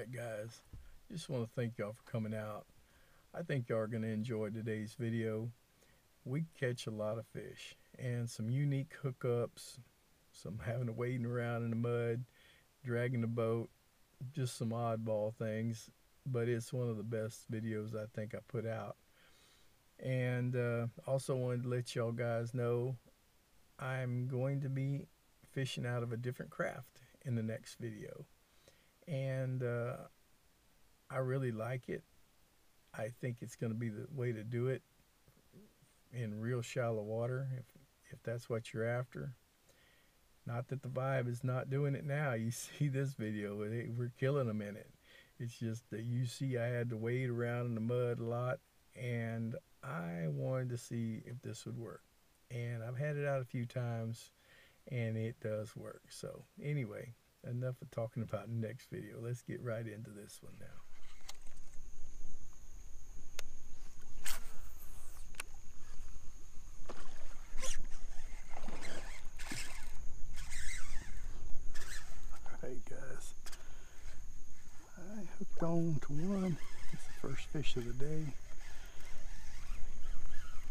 Alright guys, just want to thank y'all for coming out. I think y'all are going to enjoy today's video. We catch a lot of fish and some unique hookups, some having to wading around in the mud, dragging the boat, just some oddball things, but it's one of the best videos I think I put out. And also wanted to let y'all guys know I'm going to be fishing out of a different craft in the next video. And I really like it. I think it's going to be the way to do it in real shallow water, if that's what you're after. Not that the Vibe is not doing it now. You see this video, we're killing them in it. It's just that you see I had to wade around in the mud a lot, and I wanted to see if this would work. And I've had it out a few times, and it does work. So anyway, enough of talking about the next video. Let's get right into this one now. Alright guys, I hooked on to one. It's the first fish of the day.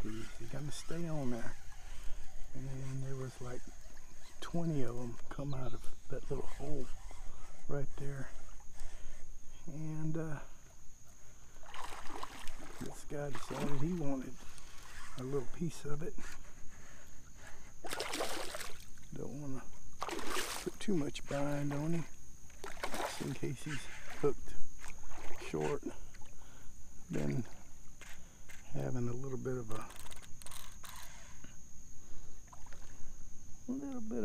You gotta stay on there. And there was like 20 of them come out of that little hole right there. And this guy decided he wanted a little piece of it. Don't want to put too much bind on him, just in case he's hooked short. Been having a little bit of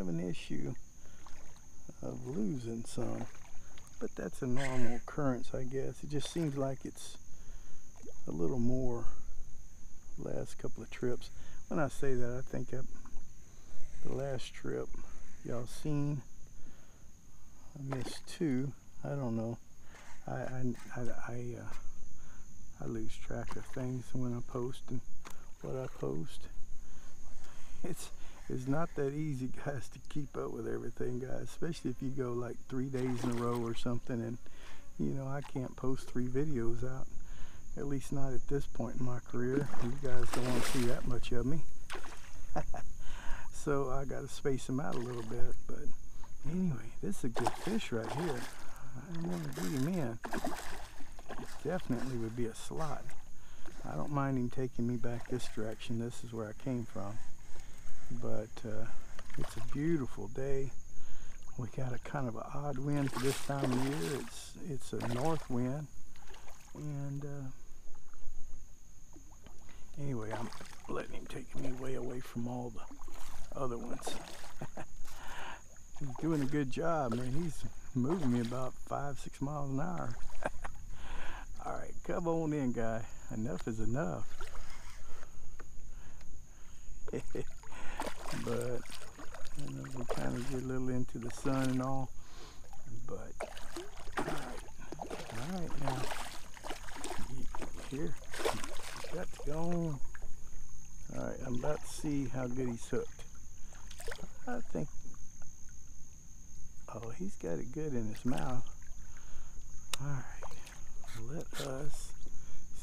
an issue of losing some, but that's a normal occurrence, I guess. It just seems like it's a little more last couple of trips. When I say that, I think the last trip y'all seen, I missed two. I don't know. I lose track of things when I post and what I post. It's not that easy, guys, to keep up with everything, guys, especially if you go like 3 days in a row or something, and you know, I can't post 3 videos out, at least not at this point in my career. You guys don't want to see that much of me. So I got to space them out a little bit. But anyway, this is a good fish right here. I want to get him in. It definitely would be a slot. I don't mind him taking me back this direction. This is where I came from. But it's a beautiful day. We got a kind of an odd wind for this time of year. It's a north wind. And anyway, I'm letting him take me way away from all the other ones. He's doing a good job, man. He's moving me about 5-6 miles an hour. Alright, come on in, guy. Enough is enough. But you know, we kind of get a little into the sun and all. But alright now. Here, got to go on. Alright, I'm about to see how good he's hooked. I think, oh, he's got it good in his mouth. Alright, let us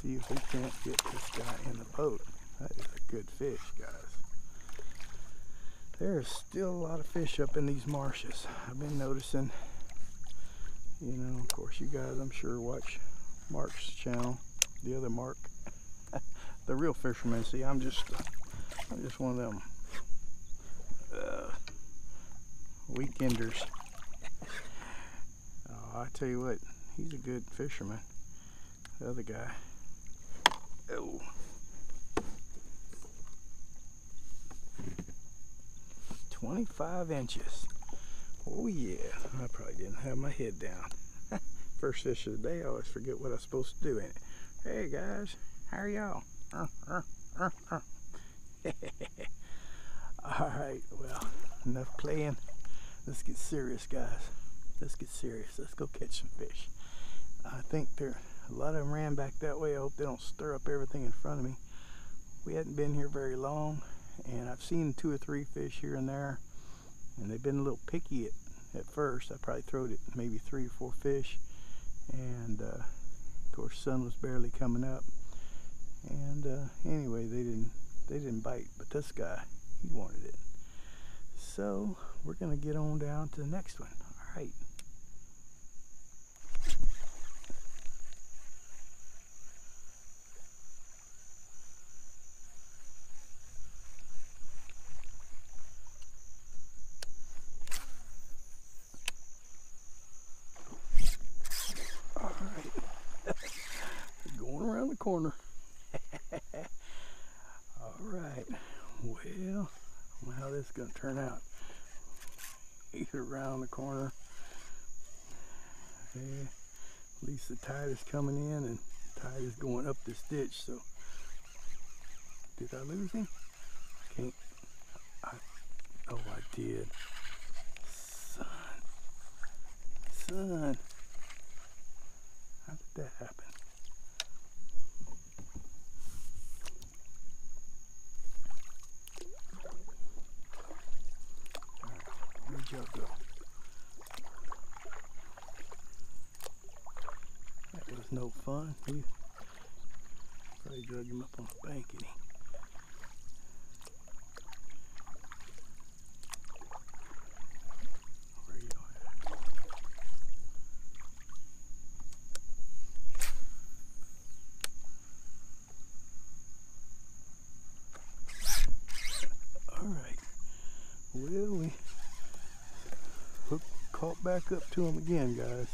see if we can't get this guy in the boat. That is a good fish, guys. There's still a lot of fish up in these marshes. I've been noticing, you know, of course you guys, I'm sure, watch Mark's channel, the other Mark, the real fisherman. See, I'm just one of them weekenders. Oh, I tell you what, he's a good fisherman. The other guy, oh, 25 inches. Oh yeah, I probably didn't have my head down. First fish of the day, I always forget what I'm supposed to do in it. Hey guys, how are y'all? Alright, well, enough playing. Let's get serious, guys. Let's get serious. Let's go catch some fish. I think a lot of them ran back that way. I hope they don't stir up everything in front of me. We hadn't been here very long, and I've seen 2 or 3 fish here and there, and they've been a little picky at first. I probably throwed it maybe 3 or 4 fish, and of course sun was barely coming up, and anyway they didn't bite, but this guy, he wanted it. So we're gonna get on down to the next one. All right. Going around the corner. All right. Well, I don't know how this is going to turn out. Either around the corner. Yeah, at least the tide is coming in and the tide is going up this ditch. So, did I lose him? I can't. Oh, I did. Son. How did that happen? Where'd y'all go? That was no fun. He probably drug him up on the bank, didn't he? Where y'all at? All right. Well, we caught back up to him again, guys.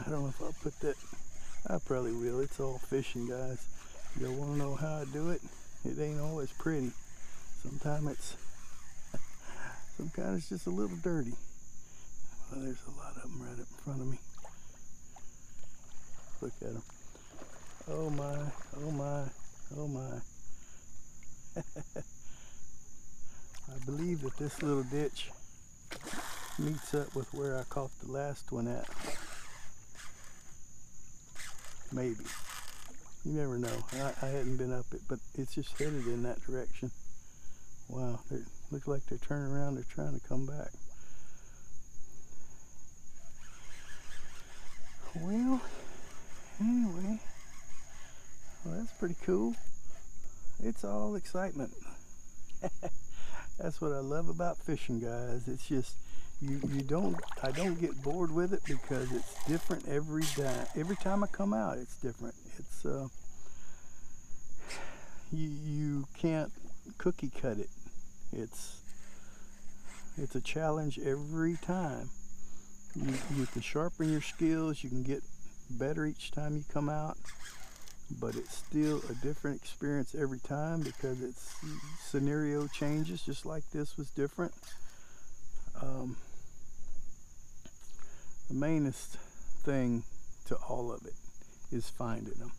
I don't know if I'll put that. I probably will. It's all fishing, guys. You want to know how I do it? It ain't always pretty. Sometimes it's just a little dirty. Well, there's a lot of them right up in front of me. Look at them. Oh my, oh my, oh my. I believe that this little ditch meets up with where I caught the last one at. Maybe. You never know. I hadn't been up it, but it's just headed in that direction. Wow, they look like they're turning around. They're trying to come back. Well, anyway, well, that's pretty cool. It's all excitement. That's what I love about fishing, guys. It's just I don't get bored with it because it's different every day. Every time I come out, it's different. It's you can't cookie cut it. It's a challenge every time. You can sharpen your skills. You can get better each time you come out, but it's still a different experience every time because it's scenario changes, just like this was different. The mainest thing to all of it is finding them.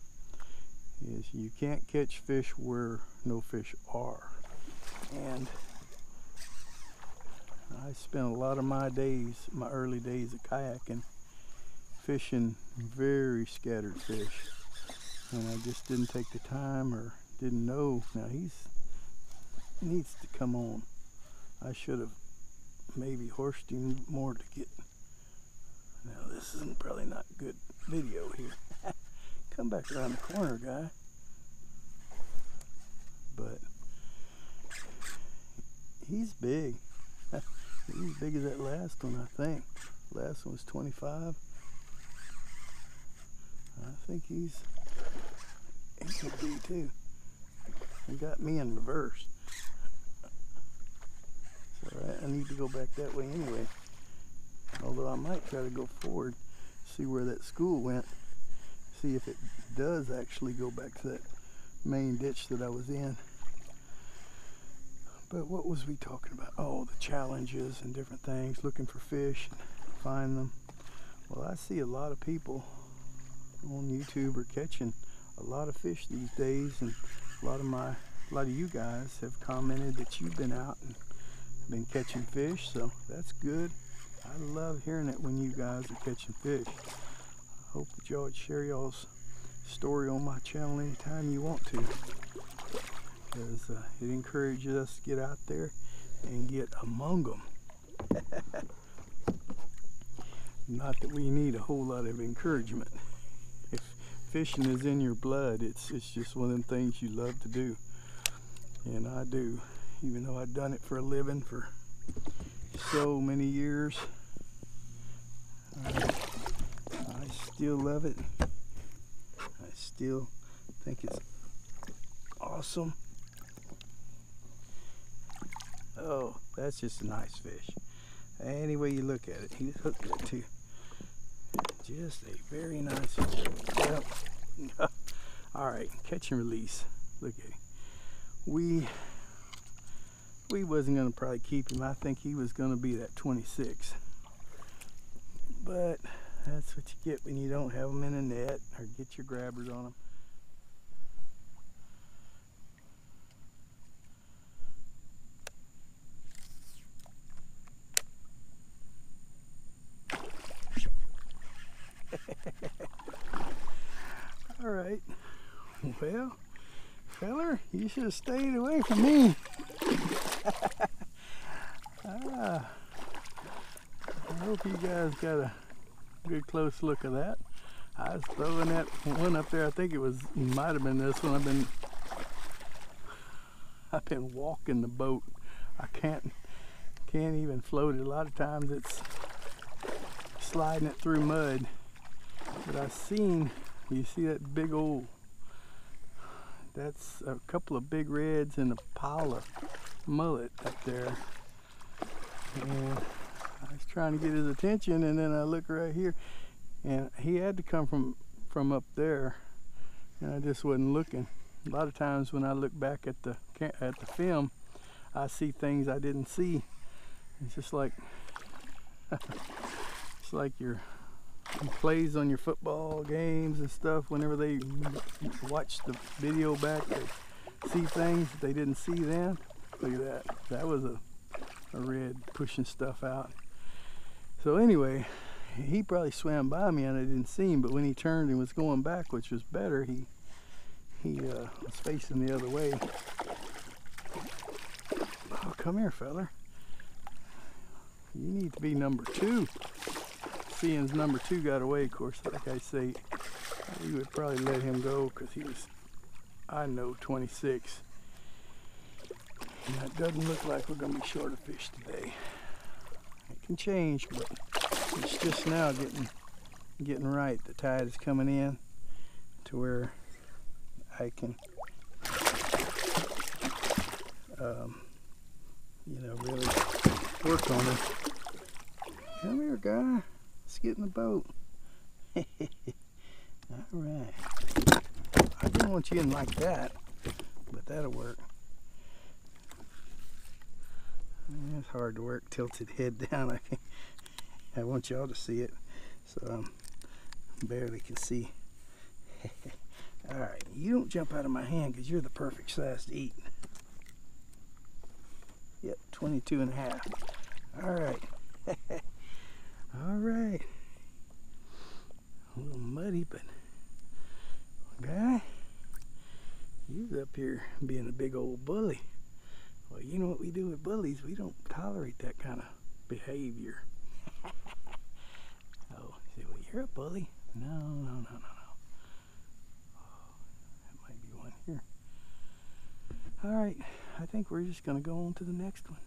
You can't catch fish where no fish are. And I spent a lot of my early days of kayaking, fishing very scattered fish. And I just didn't take the time or didn't know. Now he needs to come on. I should have maybe horsed him more to get. Now this isn't probably not good video here. Come back around the corner, guy. But he's big. He's as big as that last one, I think. Last one was 25. I think he could be too. He got me in reverse. It's alright, I need to go back that way anyway. Although I might try to go forward, see where that school went, see if it does actually go back to that main ditch that I was in. But what was we talking about? Oh, the challenges and different things, looking for fish, find them. Well, I see a lot of people on YouTube are catching a lot of fish these days, and a lot of you guys have commented that you've been out and been catching fish, so that's good. I love hearing it when you guys are catching fish. I hope that y'all would share y'all's story on my channel anytime you want to, because it encourages us to get out there and get among them. Not that we need a whole lot of encouragement. If fishing is in your blood, it's just one of them things you love to do. And I do, even though I've done it for a living for so many years. I still love it. I still think it's awesome. Oh, that's just a nice fish. Any way you look at it, he's hooked there too. Just a very nice fish. Yep. All right, catch and release. Look at him. We wasn't gonna probably keep him. I think he was gonna be that 26. But that's what you get when you don't have them in a net or get your grabbers on them. All right. Well, feller, you should have stayed away from me. I hope you guys got a good close look at that. I was throwing that one up there. I think might have been this one. I've been walking the boat. I can't even float it. A lot of times it's sliding it through mud. But I've seen, you see that big old, that's a couple of big reds and a pile of mullet up there. And I was trying to get his attention, and then I look right here, and he had to come from up there, and I just wasn't looking. A lot of times when I look back at the film, I see things I didn't see. It's just like it's like your plays on your football games and stuff. Whenever they watch the video back, they see things that they didn't see then. Look at that. That was a red pushing stuff out. So anyway, he probably swam by me and I didn't see him, but when he turned and was going back, which was better, he was facing the other way. Oh, come here, feller. You need to be number 2. Seeing as number 2 got away, of course, like I say, we would probably let him go because he was, I know, 26. And it doesn't look like we're going to be short of fish today. It can change, but it's just now getting right. The tide is coming in to where I can, really work on it. Come here, guy. Let's get in the boat. All right. I didn't want you in like that, but that'll work. It's hard to work tilted head down. I want y'all to see it, so I barely can see. All right, you don't jump out of my hand because you're the perfect size to eat. Yep, 22 and a half. All right. All right. A little muddy, but guy, you's up here being a big old bully. Well, you know what we do with bullies? We don't tolerate that kind of behavior. Oh, say, well, you're a bully. No. Oh, that might be one here. All right, I think we're just going to go on to the next one.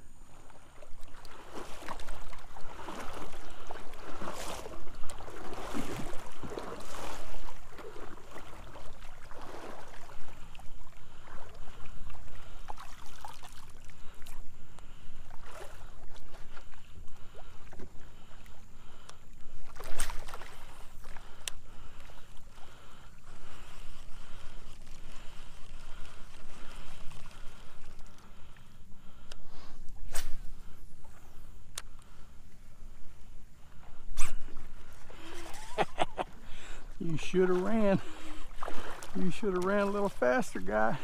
You should have ran. You should have ran a little faster, guy.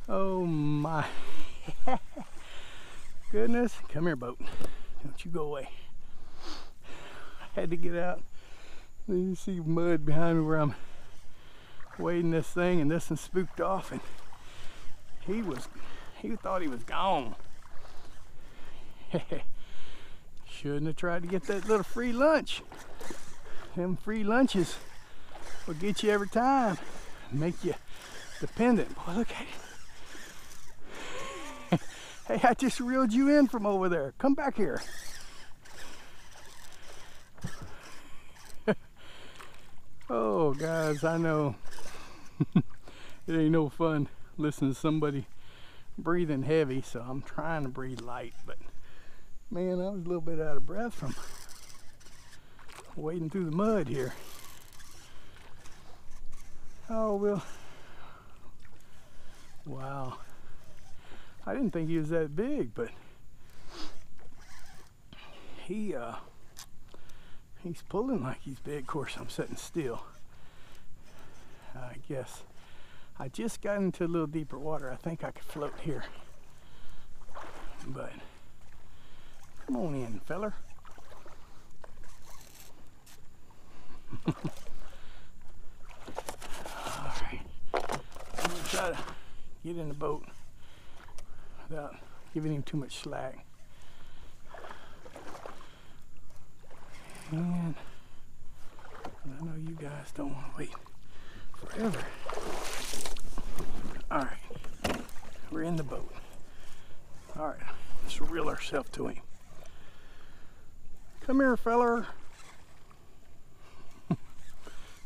Oh my goodness. Come here, boat. Don't you go away. I had to get out. You see mud behind me where I'm wading this thing, and this one spooked off, and he thought he was gone. Shouldn't have tried to get that little free lunch. Them free lunches will get you every time. Make you dependent. Boy, look at it. Hey, I just reeled you in from over there. Come back here. Oh, guys, I know it ain't no fun listening to somebody breathing heavy, so I'm trying to breathe light, but man, I was a little bit out of breath from wading through the mud here. Oh, well, wow. I didn't think he was that big, but he's pulling like he's big. Of course, I'm sitting still. I guess I just got into a little deeper water. I think I could float here. But come on in, feller. Alright. I'm gonna try to get in the boat without giving him too much slack. And I know you guys don't want to wait forever. Alright, we're in the boat. Alright, let's reel ourselves to him. Come here, feller.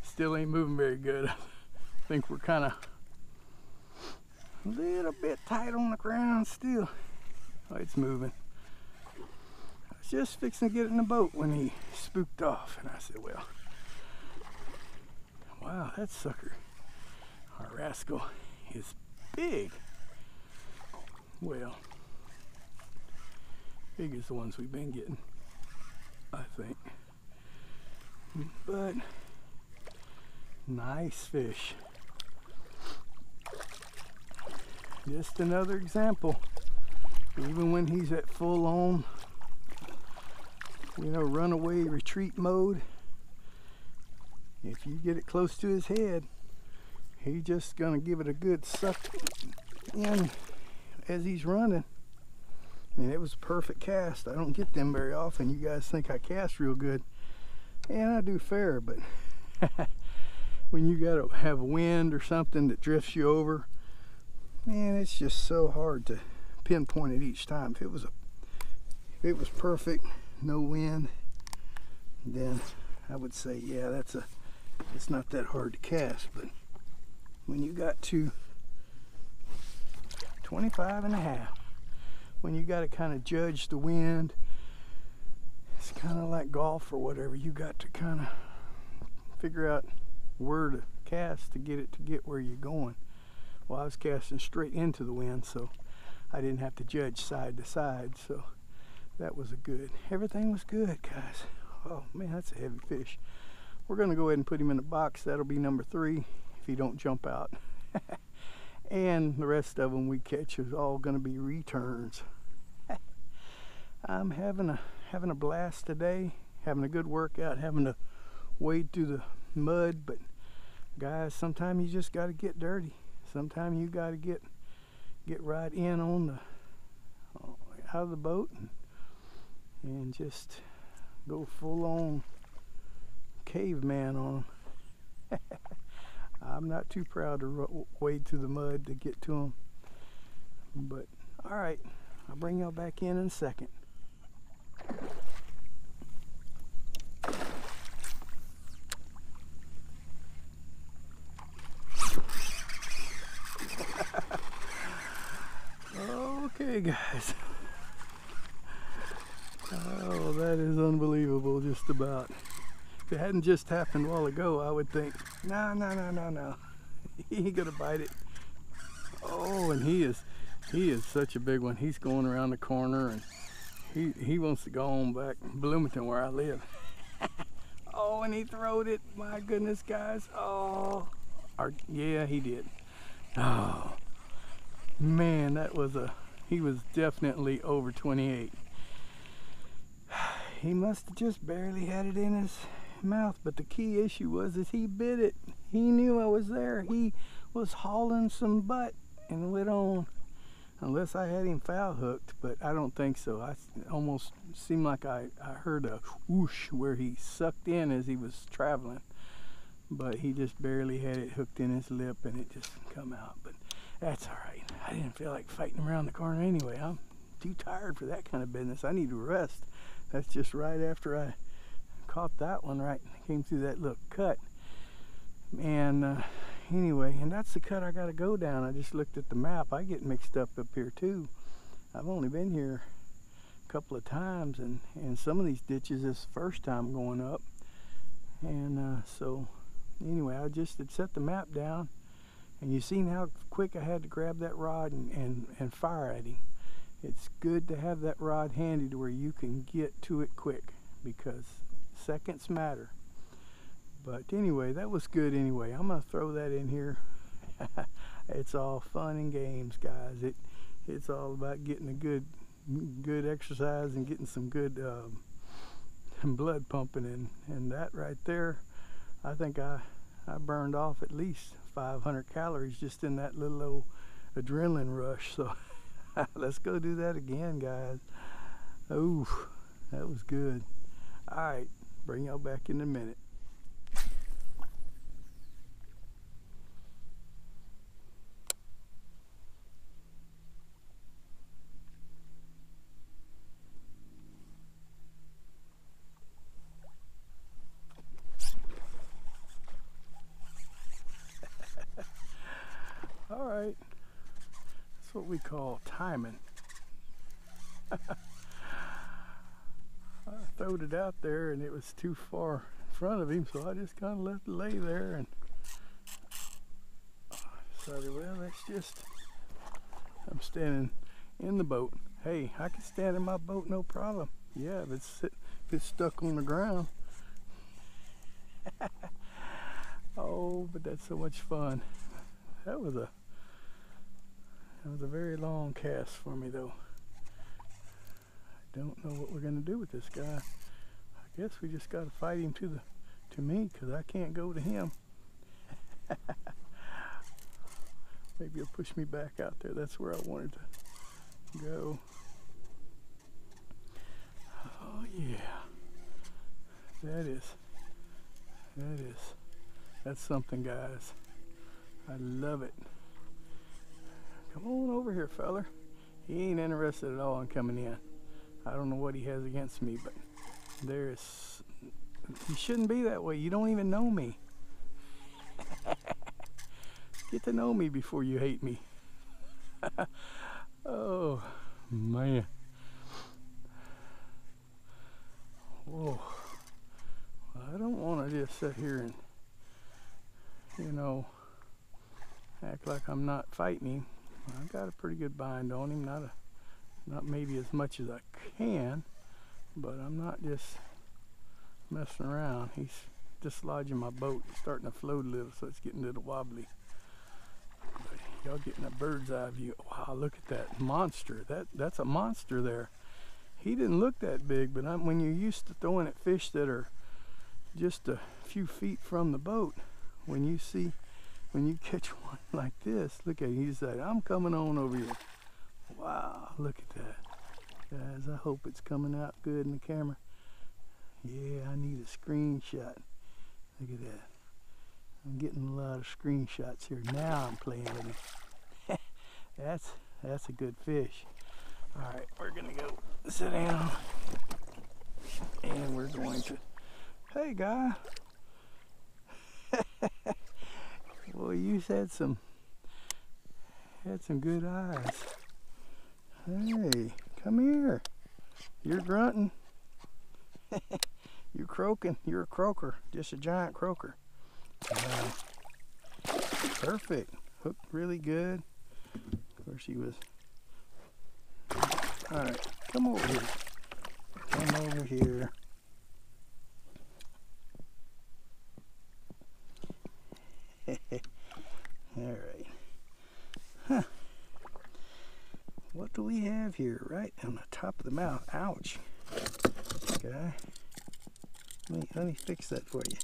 Still ain't moving very good. I think we're kind of a little bit tight on the ground still. Oh, it's moving. I was just fixing to get in the boat when he spooked off, and I said, well, wow, that sucker, our rascal, is big. Well, big as the ones we've been getting, I think. But nice fish. Just another example. Even when he's at full on, runaway retreat mode, if you get it close to his head, he's just gonna give it a good suck in as he's running. And it was a perfect cast. I don't get them very often. You guys think I cast real good, and I do fair, but when you gotta have a wind or something that drifts you over, man, it's just so hard to pinpoint it each time. If it was perfect, no wind, then I would say, yeah, it's not that hard to cast. But when you got to 25.5, when you got to kind of judge the wind, it's kind of like golf or whatever. You got to kind of figure out where to cast to get where you're going. Well, I was casting straight into the wind, so I didn't have to judge side to side, so that was everything was good, guys. Oh man, that's a heavy fish. We're gonna go ahead and put him in the box. That'll be number 3 if he don't jump out. And the rest of them we catch is all gonna be returns. I'm having a blast today, having a good workout, having to wade through the mud, but guys, sometimes you just gotta get dirty. Sometimes you gotta get right in on out of the boat and just go full on caveman on them. I'm not too proud to wade through the mud to get to them, but all right, I'll bring y'all back in a second. Okay, guys. Oh, that is unbelievable, just about. If it hadn't just happened a while ago, I would think, no. He ain't gonna bite it. Oh, and he is such a big one. He's going around the corner, and he wants to go on back to Bloomington where I live. Oh, and he throwed it. My goodness, guys. Oh, yeah, he did. Oh, man, he was definitely over 28. He must have just barely had it in his mouth, but the key issue was he bit it. He knew I was there. He was hauling some butt and went on. unless I had him foul hooked, but I don't think so. I almost seemed like I heard a whoosh where he sucked in as he was traveling, but he just barely had it hooked in his lip and it just come out. But that's all right. I didn't feel like fighting him around the corner anyway. I'm too tired for that kind of business. I need to rest. That's just right after I caught that one, right, came through that little cut. And anyway, and that's the cut I gotta go down. I just looked at the map. I get mixed up here too. I've only been here a couple of times, and some of these ditches is the first time going up. And so anyway, I just had set the map down, and you seen how quick I had to grab that rod and fire at him. It's good to have that rod handy to where you can get to it quick, because seconds matter. But anyway, that was good anyway. I'm gonna throw that in here. It's all fun and games, guys. It's all about getting a good exercise and getting some good blood pumping, and that right there, I think I burned off at least 500 calories just in that little old adrenaline rush. So let's go do that again, guys. Ooh, that was good. All right, bring y'all back in a minute. All right, that's what we call timing. I throwed it out there and it was too far in front of him, so I just kind of let it lay there and decided, well, that's just, I'm standing in the boat. Hey, I can stand in my boat, no problem. Yeah, if it's stuck on the ground. Oh, but that's so much fun. That was a very long cast for me, though. I don't know what we're gonna do with this guy. I guess we just gotta fight him to me, because I can't go to him. Maybe he'll push me back out there. That's where I wanted to go. Oh yeah, that's something, guys. I love it. Come on over here, feller. He ain't interested at all in coming in. I don't know what he has against me, but he shouldn't be that way. You don't even know me. Get to know me before you hate me. Oh, man. Whoa. I don't want to just sit here and, act like I'm not fighting him. I've got a pretty good bind on him. Not maybe as much as I can, but I'm not just messing around. He's dislodging my boat. It's starting to float a little, so it's getting a little wobbly. But y'all getting a bird's eye view. Wow, look at that monster. That's a monster there. He didn't look that big, but when you're used to throwing at fish that are just a few feet from the boat, when you catch one like this, look at him. He said, I'm coming on over here. Wow, look at that. Guys, I hope it's coming out good in the camera. Yeah, I need a screenshot. Look at that. I'm getting a lot of screenshots here. Now I'm playing with him. That's a good fish. All right, we're gonna go sit down, and we're going to, hey guy. Well, you had some good eyes. Hey, come here. You're grunting. You're croaking. You're a croaker, just a giant croaker. Perfect. Hooked really good. Of course, he was. All right, come over here. Come over here. All right. Huh. What do we have here? Right on the top of the mouth. Ouch. Okay. Let me fix that for you.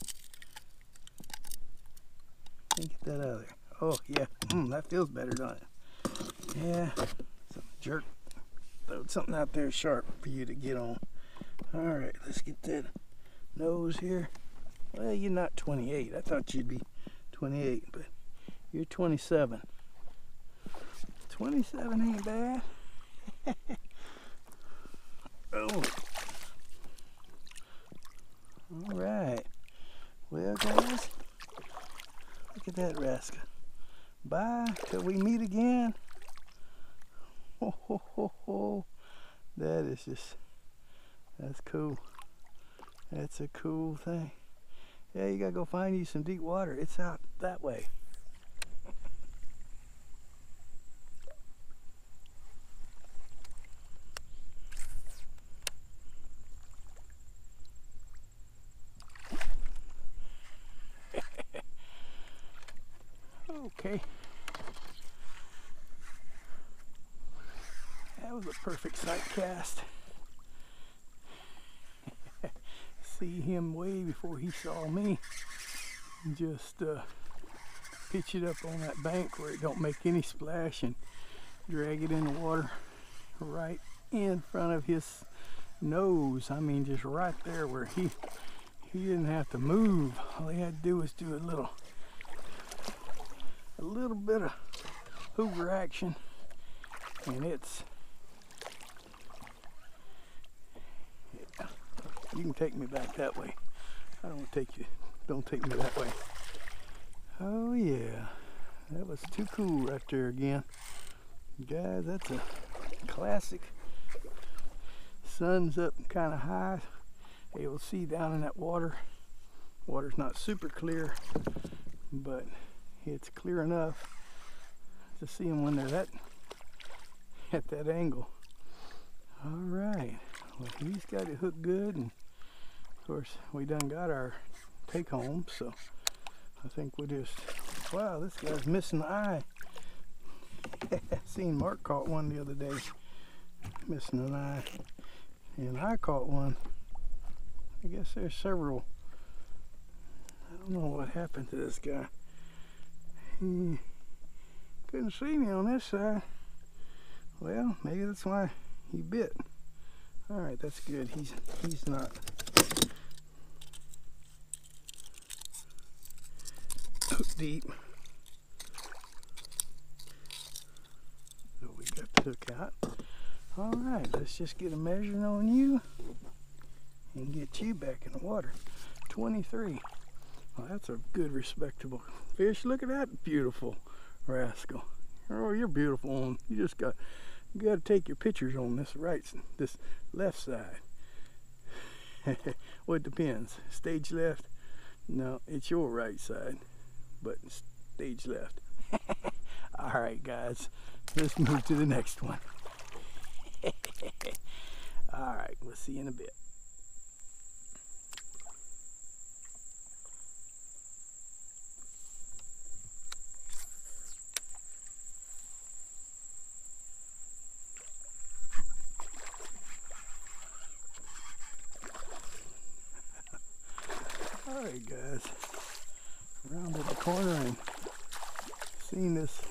Let me get that out of there. Oh, yeah. That feels better, doesn't it? Yeah. jerk. Throw something out there sharp for you to get on. Alright, let's get that nose here. Well, you're not 28. I thought you'd be 28, but you're 27. 27 ain't bad. Oh. Alright. Well, guys, look at that rascal. Bye till we meet again. Ho, ho, ho, ho. That is just, that's cool. That's a cool thing. Yeah, you gotta go find you some deep water. It's out that way. Okay. That was a perfect sight cast. See him way before he saw me. Just pitch it up on that bank where it don't make any splash and drag it in the water right in front of his nose. I mean, just right there where he didn't have to move. All he had to do was do a little bit of hoover action, and it's, yeah, you can take me back that way. I don't take you, don't take me that way. Oh yeah, that was too cool right there again. Guys, that's a classic. Sun's up kind of high. Able to see down in that water. Water's not super clear, but it's clear enough to see them when they're at that angle. All right, well, he's got it hooked good, and of course we done got our take home, so I think we'll just, wow, this guy's missing the eye. Seen Mark caught one the other day, missing an eye, and I caught one. I guess there's several. I don't know what happened to this guy. He couldn't see me on this side. Well, maybe that's why he bit. All right, that's good. He's not hook deep. So we got the hook out. All right, let's just get a measuring on you and get you back in the water. 23. Well, that's a good, respectable fish. Look at that beautiful rascal. Oh, you're beautiful. You just got to take your pictures on this this left side. Well, it depends. Stage left? No, it's your right side, but stage left. All right, guys, let's move to the next one. All right, we'll see you in a bit. Alright guys, rounded the corner and seen this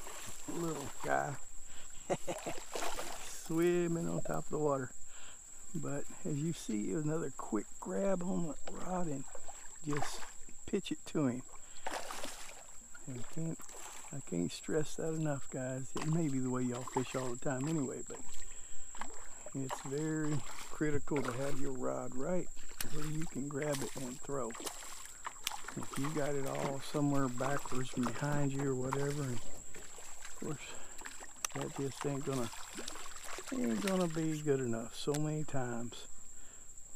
little guy swimming on top of the water. But as you see, it was another quick grab on the rod and just pitch it to him. And I can't stress that enough, guys. It may be the way y'all fish all the time anyway, but it's very critical to have your rod right where you can grab it and throw. If you got it all somewhere backwards and behind you or whatever, and of course that just ain't gonna be good enough so many times.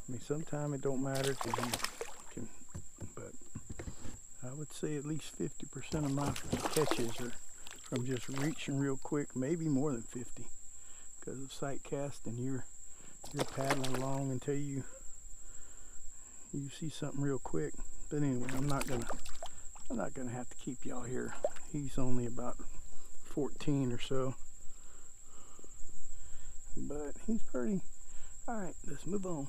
I mean, sometimes it don't matter because you can, but I would say at least 50% of my catches are from just reaching real quick, maybe more than 50, because of sight casting. You're paddling along until you see something real quick. But anyway, I'm not gonna have to keep y'all here. He's only about 14 or so, but he's pretty. All right, let's move on.